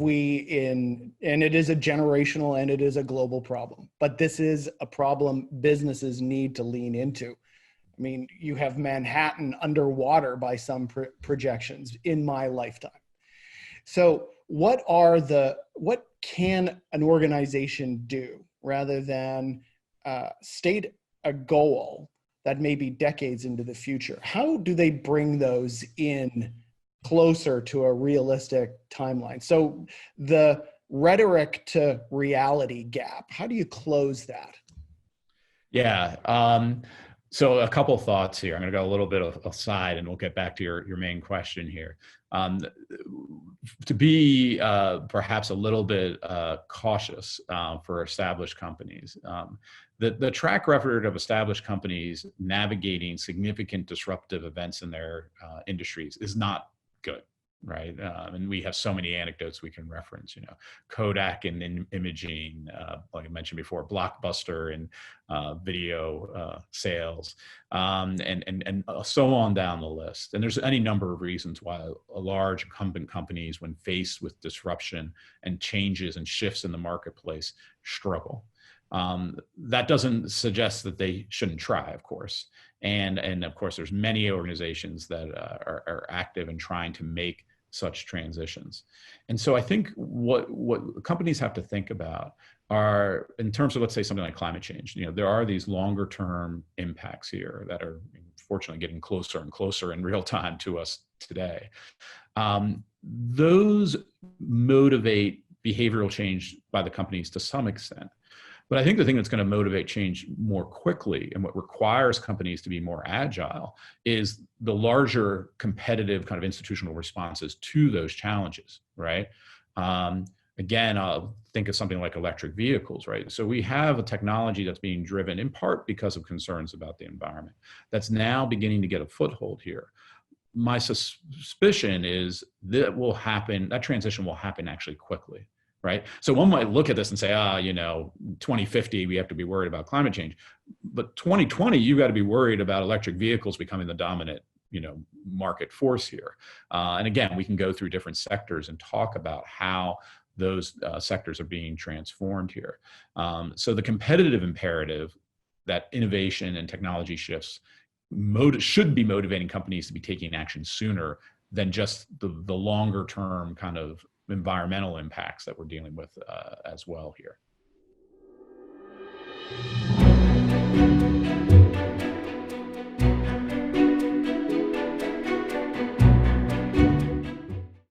and it is a generational and it is a global problem, but this is a problem businesses need to lean into. I mean, you have Manhattan underwater by some projections in my lifetime. So what can an organization do rather than state a goal that may be decades into the future? How do they bring those in closer to a realistic timeline? So the rhetoric to reality gap, how do you close that? Yeah. So a couple thoughts here. I'm going to go a little bit aside and we'll get back to your main question here. To be perhaps a little bit cautious for established companies. The track record of established companies navigating significant disruptive events in their industries is not good, right? And we have so many anecdotes we can reference, Kodak and imaging, like I mentioned before, Blockbuster and video sales, and so on down the list. And there's any number of reasons why a large incumbent companies, when faced with disruption and changes and shifts in the marketplace, struggle. That doesn't suggest that they shouldn't try, of course. And of course, there's many organizations that are active in trying to make such transitions. And so I think what companies have to think about are, in terms of, let's say, something like climate change, there are these longer term impacts here that are fortunately getting closer and closer in real time to us today. Those motivate behavioral change by the companies to some extent. But I think the thing that's going to motivate change more quickly and what requires companies to be more agile is the larger competitive kind of institutional responses to those challenges, right? Again, I'll think of something like electric vehicles, right? So we have a technology that's being driven in part because of concerns about the environment that's now beginning to get a foothold here. My suspicion is that transition will happen actually quickly. Right. So one might look at this and say, 2050, we have to be worried about climate change. But 2020, you got to be worried about electric vehicles becoming the dominant, market force here. And again, we can go through different sectors and talk about how those sectors are being transformed here. So the competitive imperative that innovation and technology shifts should be motivating companies to be taking action sooner than just the longer term kind of environmental impacts that we're dealing with as well here.